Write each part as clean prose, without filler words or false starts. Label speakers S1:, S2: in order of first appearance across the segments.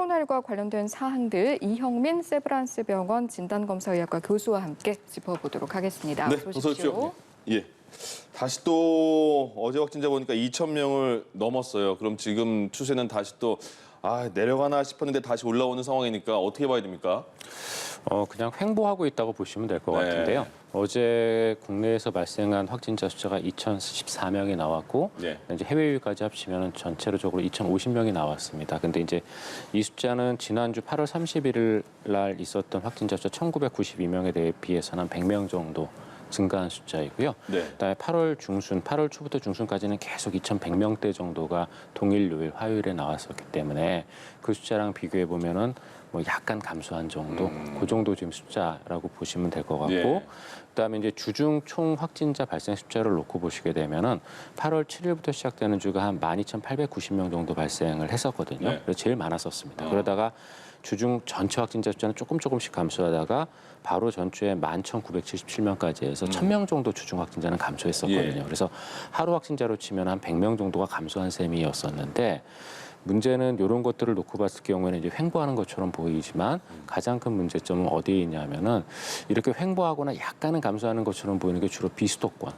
S1: 코로나19와 관련된 사항들 이형민 세브란스 병원 진단검사의학과 교수와 함께 짚어보도록 하겠습니다.
S2: 네,
S1: 어서
S2: 어서
S1: 오십시오.
S2: 오십시오. 예. 다시 또 어제 확진자 보니까 2,000명을 넘었어요. 그럼 지금 추세는 다시 또 내려가나 싶었는데 다시 올라오는 상황이니까 어떻게 봐야 됩니까?
S3: 그냥 횡보하고 있다고 보시면 될 것
S2: 네.
S3: 같은데요. 어제 국내에서 발생한 확진자 숫자가 2,014명이 나왔고,
S2: 네.
S3: 이제 해외 유입까지 합치면 전체적으로 2,050명이 나왔습니다. 근데 이제 이 숫자는 지난주 8월 31일 날 있었던 확진자 숫자 1,992명에 비해서는 한 100명 정도 증가한 숫자이고요.
S2: 네.
S3: 그다음에 8월 초부터 중순까지는 계속 2,100명대 정도가 동일 요일 화요일에 나왔었기 때문에 그 숫자랑 비교해 보면은 뭐 약간 감소한 정도, 그 정도 지금 숫자라고 보시면 될 것 같고,
S2: 예.
S3: 그다음에 이제 주중 총 확진자 발생 숫자를 놓고 보시게 되면은 8월 7일부터 시작되는 주가 한 12,890명 정도 발생을 했었거든요.
S2: 네.
S3: 그래서 제일 많았었습니다. 그러다가 주중 전체 확진자 숫자는 조금씩 감소하다가 바로 전주에 11,977명까지 해서 1,000명 정도 주중 확진자는 감소했었거든요.
S2: 예.
S3: 그래서 하루 확진자로 치면 한 100명 정도가 감소한 셈이었었는데, 문제는 이런 것들을 놓고 봤을 경우에는 이제 횡보하는 것처럼 보이지만 가장 큰 문제점은 어디에 있냐면은 이렇게 횡보하거나 약간은 감소하는 것처럼 보이는 게 주로 비수도권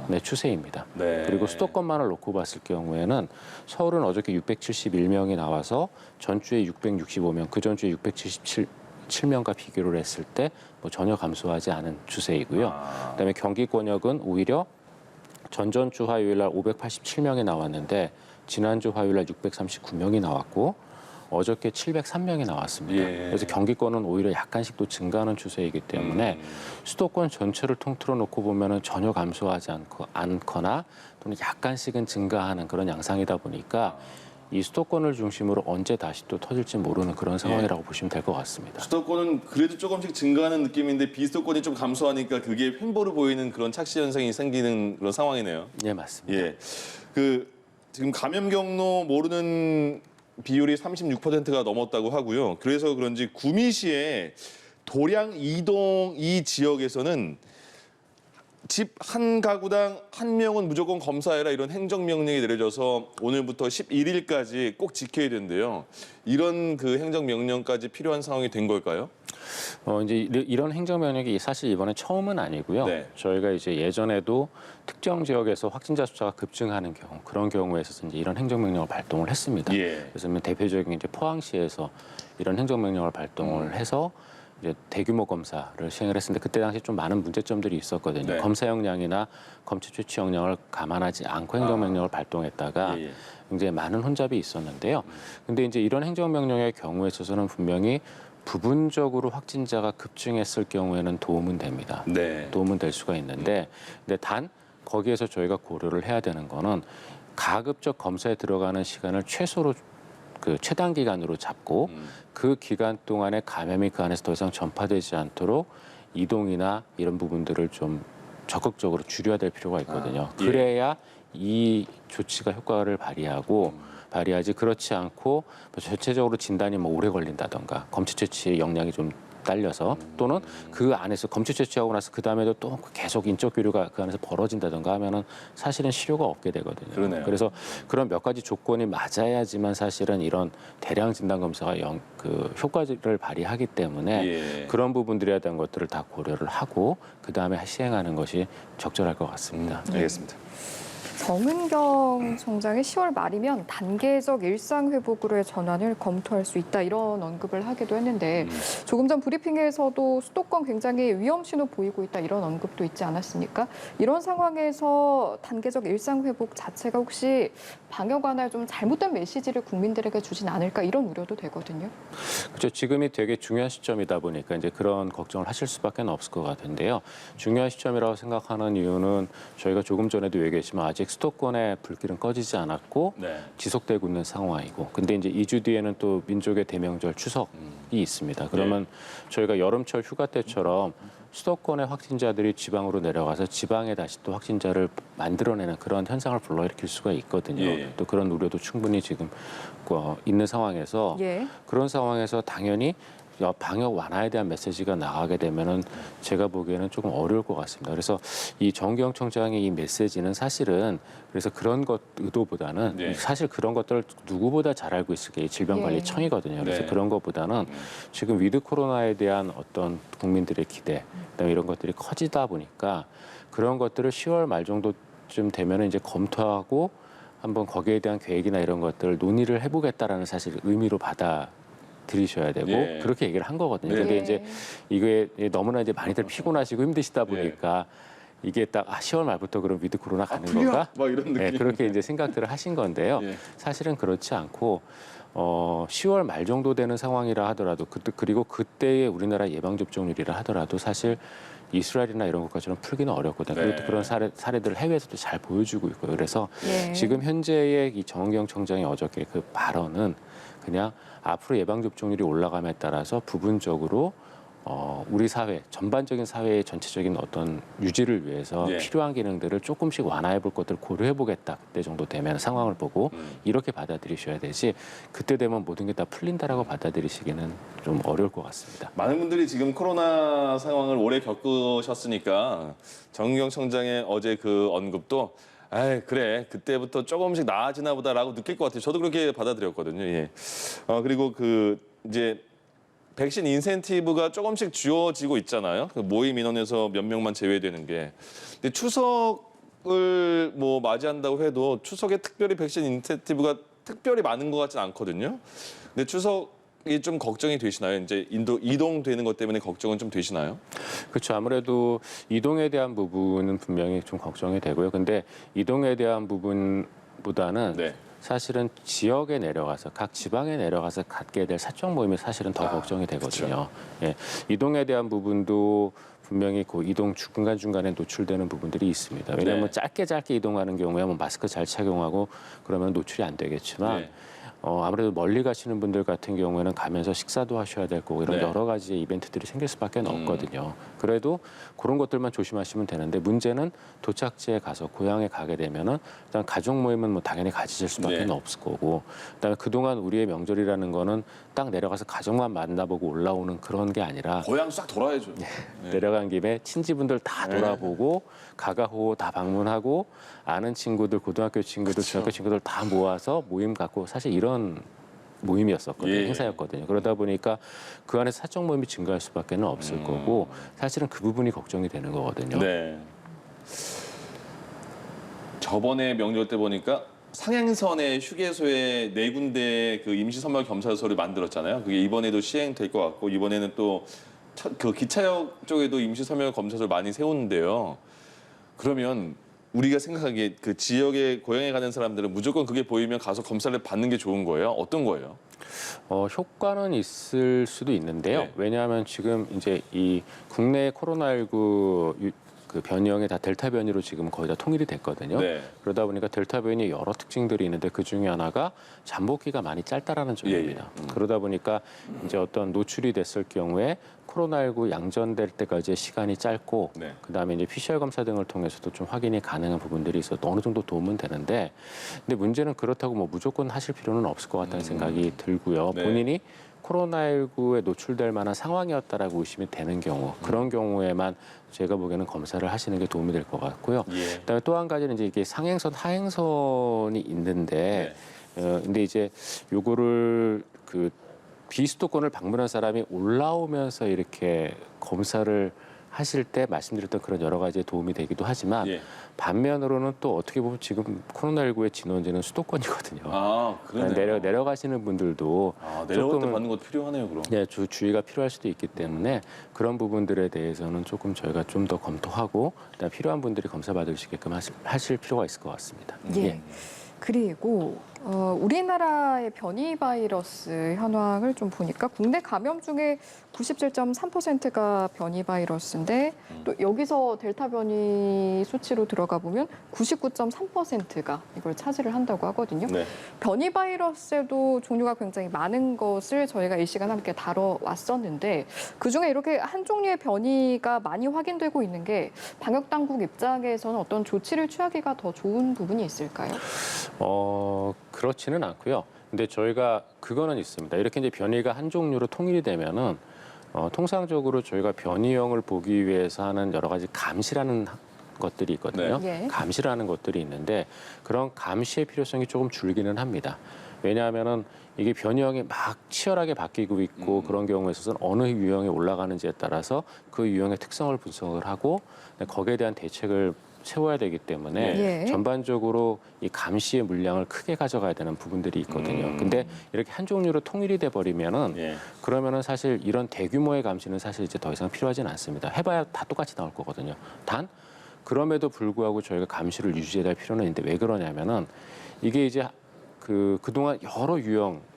S3: 의 추세입니다.
S2: 네.
S3: 그리고 수도권만을 놓고 봤을 경우에는 서울은 어저께 671명이 나와서 전주에 665명, 그 전주에 677명과 비교를 했을 때 뭐 전혀 감소하지 않은 추세이고요. 그다음에 경기권역은 오히려 전전주 화요일 날 587명이 나왔는데 지난주 화요일 날 639명이 나왔고 어저께 703명이 나왔습니다.
S2: 예.
S3: 그래서 경기권은 오히려 약간씩 또 증가하는 추세이기 때문에 수도권 전체를 통틀어 놓고 보면은 전혀 감소하지 않거나 또는 약간씩은 증가하는 그런 양상이다 보니까 이 수도권을 중심으로 언제 다시 또 터질지 모르는 그런 상황이라고 보시면 될 것 같습니다.
S2: 수도권은 그래도 조금씩 증가하는 느낌인데 비수도권이 좀 감소하니까 그게 횡보로 보이는 그런 착시 현상이 생기는 그런 상황이네요.
S3: 네, 맞습니다.
S2: 예. 지금 감염 경로 모르는 비율이 36%가 넘었다고 하고요. 그래서 그런지 구미시의 도량 이동 이 지역에서는 집 한 가구당 한 명은 무조건 검사해라 이런 행정명령이 내려져서 오늘부터 11일까지 꼭 지켜야 된대요. 이런 그 행정명령까지 필요한 상황이 된 걸까요?
S3: 이제 이런 행정명령이 사실 이번에 처음은 아니고요.
S2: 네.
S3: 저희가 이제 예전에도 특정 지역에서 확진자 숫자가 급증하는 경우, 그런 경우에 있어서 이제 이런 행정명령을 발동을 했습니다.
S2: 예.
S3: 그래서 대표적인 이제 포항시에서 이런 행정명령을 발동을 해서 이제 대규모 검사를 시행을 했는데 그때 당시 좀 많은 문제점들이 있었거든요.
S2: 네.
S3: 검사 역량이나 검체 채취 역량을 감안하지 않고 행정명령을 발동했다가
S2: 예.
S3: 굉장히 많은 혼잡이 있었는데요. 근데 이제 이런 행정명령의 경우에 있어서는 분명히 부분적으로 확진자가 급증했을 경우에는 도움은 됩니다.
S2: 네.
S3: 도움은 될 수가 있는데, 근데 단 거기에서 저희가 고려를 해야 되는 거는 가급적 검사에 들어가는 시간을 최소로 최단 기간으로 잡고 그 기간 동안에 감염이 그 안에서 더 이상 전파되지 않도록 이동이나 이런 부분들을 좀 적극적으로 줄여야 될 필요가 있거든요.
S2: 예.
S3: 그래야 이 조치가 효과를 발휘하지 그렇지 않고 전체적으로 진단이 뭐 오래 걸린다던가 검체 채취 역량이 좀 딸려서 또는 그 안에서 검체 채취하고 나서 그 다음에도 또 계속 인적 교류가 그 안에서 벌어진다던가 하면은 사실은 실효가 없게 되거든요.
S2: 그러네요.
S3: 그래서 그런 몇 가지 조건이 맞아야지만 사실은 이런 대량 진단 검사가 효과를 발휘하기 때문에
S2: 예.
S3: 그런 부분들에 대한 것들을 다 고려를 하고 그 다음에 시행하는 것이 적절할 것 같습니다.
S2: 알겠습니다.
S1: 정은경 총장이 10월 말이면 단계적 일상 회복으로의 전환을 검토할 수 있다 이런 언급을 하기도 했는데 조금 전 브리핑에서도 수도권 굉장히 위험 신호 보이고 있다 이런 언급도 있지 않았습니까? 이런 상황에서 단계적 일상 회복 자체가 혹시 방역 완화에 좀 잘못된 메시지를 국민들에게 주진 않을까 이런 우려도 되거든요.
S3: 그렇죠. 지금이 되게 중요한 시점이다 보니까 이제 그런 걱정을 하실 수밖에 없을 것 같은데요. 중요한 시점이라고 생각하는 이유는 저희가 조금 전에도 얘기했지만 아직 수도권의 불길은 꺼지지 않았고
S2: 네.
S3: 지속되고 있는 상황이고, 근데 이제 2주 뒤에는 또 민족의 대명절 추석이 있습니다. 그러면 저희가 여름철 휴가 때처럼 수도권의 확진자들이 지방으로 내려가서 지방에 다시 또 확진자를 만들어내는 그런 현상을 불러일으킬 수가 있거든요.
S2: 예.
S3: 또 그런 우려도 충분히 지금 있는 상황에서
S1: 예.
S3: 그런 상황에서 당연히 방역 완화에 대한 메시지가 나가게 되면은 제가 보기에는 조금 어려울 것 같습니다. 그래서 이 정경 청장의 이 메시지는 사실은 그래서 그런 것 의도보다는
S2: 네.
S3: 사실 그런 것들을 누구보다 잘 알고 있을 게 질병관리청이거든요. 그래서
S2: 네.
S3: 그런 것보다는 지금 위드 코로나에 대한 어떤 국민들의 기대, 그다음에 이런 것들이 커지다 보니까 그런 것들을 10월 말 정도쯤 되면은 이제 검토하고 한번 거기에 대한 계획이나 이런 것들을 논의를 해보겠다라는 사실 의미로 받아들이셔야 되고
S2: 예.
S3: 그렇게 얘기를 한 거거든요.
S2: 네.
S3: 근데 이제 이게 너무나 이제 많이들 피곤하시고 힘드시다 보니까 이게 딱 10월 말부터 그럼 위드 코로나 가는 건가?
S2: 막 이런 느낌.
S3: 네, 그렇게 이제 생각들을 하신 건데요.
S2: 예.
S3: 사실은 그렇지 않고 10월 말 정도 되는 상황이라 하더라도 그리고 그때의 우리나라 예방 접종률이라 하더라도 사실 이스라엘이나 이런 것까지는 풀기는 어렵거든요.
S2: 네.
S3: 그리고 그런 사례들을 해외에서도 잘 보여주고 있고요. 그래서
S1: 예.
S3: 지금 현재의 이 정은경 청장의 어저께 그 발언은 그냥 앞으로 예방 접종률이 올라감에 따라서 부분적으로 우리 사회 전반적인 사회의 전체적인 어떤 유지를 위해서
S2: 예.
S3: 필요한 기능들을 조금씩 완화해 볼 것들을 고려해 보겠다. 그때 정도 되면 상황을 보고 이렇게 받아들이셔야 되지 그때 되면 모든 게 다 풀린다라고 받아들이시기는 좀 어려울 것 같습니다.
S2: 많은 분들이 지금 코로나 상황을 오래 겪으셨으니까 정은경 청장의 어제 그 언급도 그래 그때부터 조금씩 나아지나 보다라고 느낄 것 같아요. 저도 그렇게 받아들였거든요. 예. 그리고 그 이제 백신 인센티브가 조금씩 주어지고 있잖아요. 그 모임 인원에서 몇 명만 제외되는 게. 근데 추석을 뭐 맞이한다고 해도 추석에 특별히 백신 인센티브가 특별히 많은 것 같진 않거든요. 근데 추석이 좀 걱정이 되시나요? 이제 이동되는 것 때문에 걱정은 좀 되시나요?
S3: 그렇죠. 아무래도 이동에 대한 부분은 분명히 좀 걱정이 되고요. 근데 이동에 대한 부분보다는
S2: 네.
S3: 사실은 지역에 내려가서 각 지방에 내려가서 갖게 될 사적 모임이 사실은 더 걱정이 되거든요. 예, 이동에 대한 부분도 분명히 그 이동 중간중간에 노출되는 부분들이 있습니다. 왜냐하면
S2: 네.
S3: 짧게 이동하는 경우에 뭐 마스크 잘 착용하고 그러면 노출이 안 되겠지만
S2: 네.
S3: 아무래도 멀리 가시는 분들 같은 경우에는 가면서 식사도 하셔야 될 거고 이런
S2: 네.
S3: 여러 가지 이벤트들이 생길 수밖에 없거든요. 그래도 그런 것들만 조심하시면 되는데 문제는 도착지에 가서 고향에 가게 되면은 일단 가족 모임은 뭐 당연히 가지실 수밖에
S2: 네.
S3: 없을 거고 그다음에 그동안 우리의 명절이라는 거는 딱 내려가서 가족만 만나보고 올라오는 그런 게 아니라
S2: 고향 싹 돌아야죠.
S3: 내려간 김에 친지분들 다 돌아보고 가가호 다 방문하고 아는 친구들 고등학교 친구들 중학교 친구들 다 모아서 모임 갖고 사실 이런 모임이었었거든요.
S2: 예.
S3: 행사였거든요. 그러다 보니까 그 안에 사적 모임이 증가할 수밖에 없을 거고 사실은 그 부분이 걱정이 되는 거거든요.
S2: 네. 저번에 명절 때 보니까 상행선의 휴게소에 4군데 그 임시 선별 검사소를 만들었잖아요. 그게 이번에도 시행될 것 같고 이번에는 또 그 기차역 쪽에도 임시 선별 검사소를 많이 세우는데요. 그러면 우리가 생각하기에 그 지역에 고향에 가는 사람들은 무조건 그게 보이면 가서 검사를 받는 게 좋은 거예요? 어떤 거예요?
S3: 효과는 있을 수도 있는데요.
S2: 네.
S3: 왜냐하면 지금 이제 이 국내 코로나19 그 변이형이 다 델타 변이로 지금 거의 다 통일이 됐거든요.
S2: 네.
S3: 그러다 보니까 델타 변이 여러 특징들이 있는데 그 중에 하나가 잠복기가 많이 짧다라는 점입니다. 그러다 보니까 이제 어떤 노출이 됐을 경우에 코로나19 양전될 때까지의 시간이 짧고
S2: 네.
S3: 그다음에 이제 PCR 검사 등을 통해서도 좀 확인이 가능한 부분들이 있어서 어느 정도 도움은 되는데 근데 문제는 그렇다고 뭐 무조건 하실 필요는 없을 것 같다는 생각이 들고요.
S2: 네.
S3: 본인이 코로나19에 노출될 만한 상황이었다라고 의심이 되는 경우 그런 경우에만 제가 보기에는 검사를 하시는 게 도움이 될 것 같고요.
S2: 예.
S3: 그다음에 또 한 가지는 이제 이게 상행선 하행선이 있는데 근데 이제 요거를 그 비수도권을 방문한 사람이 올라오면서 이렇게 검사를 하실 때 말씀드렸던 그런 여러 가지에 도움이 되기도 하지만
S2: 예.
S3: 반면으로는 또 어떻게 보면 지금 코로나19의 진원지는 수도권이거든요.
S2: 그러네요.
S3: 내려가시는 분들도
S2: 내려갈 때
S3: 조금은-
S2: 받는 것도 필요하네요, 그럼.
S3: 네, 주의가 필요할 수도 있기 때문에 그런 부분들에 대해서는 조금 저희가 좀 더 검토하고 그다음에 필요한 분들이 검사 받으시게끔 하실 필요가 있을 것 같습니다.
S1: 예. 그리고 우리나라의 변이 바이러스 현황을 좀 보니까 국내 감염 중에 97.3%가 변이 바이러스인데 또 여기서 델타 변이 수치로 들어가 보면 99.3%가 이걸 차지를 한다고 하거든요.
S2: 네.
S1: 변이 바이러스에도 종류가 굉장히 많은 것을 저희가 이 시간 함께 다뤄왔었는데 그중에 이렇게 한 종류의 변이가 많이 확인되고 있는 게 방역 당국 입장에서는 어떤 조치를 취하기가 더 좋은 부분이 있을까요?
S3: 그렇지는 않고요. 근데 저희가 그거는 있습니다. 이렇게 이제 변이가 한 종류로 통일이 되면은 통상적으로 저희가 변이형을 보기 위해서 하는 여러 가지 감시라는 것들이 있거든요.
S1: 네. 예.
S3: 감시라는 것들이 있는데 그런 감시의 필요성이 조금 줄기는 합니다. 왜냐하면은 이게 변이형이 막 치열하게 바뀌고 있고 그런 경우에 있어서는 어느 유형에 올라가는지에 따라서 그 유형의 특성을 분석을 하고 거기에 대한 대책을 세워야 되기 때문에
S1: 예.
S3: 전반적으로 이 감시의 물량을 크게 가져가야 되는 부분들이 있거든요. 근데 이렇게 한 종류로 통일이 돼 버리면은
S2: 예.
S3: 그러면은 사실 이런 대규모의 감시는 사실 이제 더 이상 필요하지는 않습니다. 해봐야 다 똑같이 나올 거거든요. 단 그럼에도 불구하고 저희가 감시를 유지해야 할 필요는 있는데 왜 그러냐면은 이게 이제 그동안 여러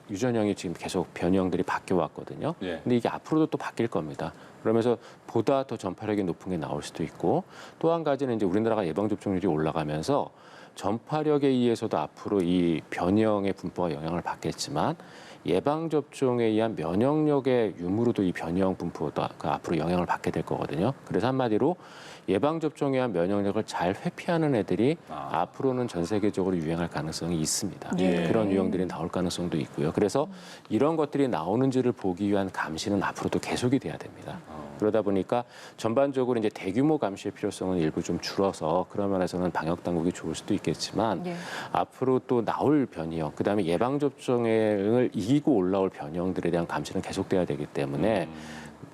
S3: 유전형이 지금 계속 변이형들이 바뀌어 왔거든요.
S2: 예.
S3: 근데 이게 앞으로도 또 바뀔 겁니다. 그러면서 보다 더 전파력이 높은 게 나올 수도 있고 또 한 가지는 이제 우리나라가 예방접종률이 올라가면서 전파력에 의해서도 앞으로 이 변이형의 분포가 영향을 받겠지만 예방접종에 의한 면역력의 유무로도 이 변이형 분포가 앞으로 영향을 받게 될 거거든요. 그래서 한마디로 예방접종에 의한 면역력을 잘 회피하는 애들이 앞으로는 전 세계적으로 유행할 가능성이 있습니다.
S1: 예.
S3: 그런 유형들이 나올 가능성도 있고요. 그래서 이런 것들이 나오는지를 보기 위한 감시는 앞으로도 계속이 돼야 됩니다. 그러다 보니까 전반적으로 이제 대규모 감시의 필요성은 일부 좀 줄어서 그런 면에서는 방역 당국이 좋을 수도 있겠지만
S1: 예.
S3: 앞으로 또 나올 변이형, 그다음에 예방 접종을 이기고 올라올 변이형들에 대한 감시는 계속돼야 되기 때문에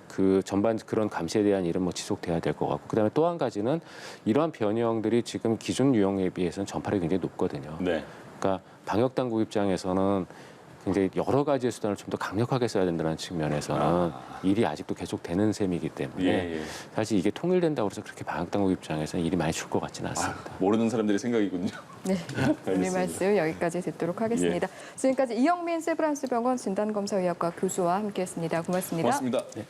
S3: 그 전반 그런 감시에 대한 일은 뭐 지속돼야 될 것 같고 그다음에 또 한 가지는 이러한 변이형들이 지금 기존 유형에 비해서는 전파력이 굉장히 높거든요.
S2: 네.
S3: 그러니까 방역 당국 입장에서는 굉장히 여러 가지의 수단을 좀 더 강력하게 써야 된다는 측면에서는 일이 아직도 계속되는 셈이기 때문에
S2: 예.
S3: 사실 이게 통일된다고 해서 그렇게 방역 당국 입장에서는 일이 많이 줄 것 같지는 않습니다.
S2: 모르는 사람들의 생각이군요.
S1: 네, 오늘
S2: 알겠습니다.
S1: 말씀 여기까지 듣도록 하겠습니다. 지금까지 이영민 세브란스 병원 진단검사의학과 교수와 함께했습니다. 고맙습니다.
S2: 고맙습니다.
S3: 네.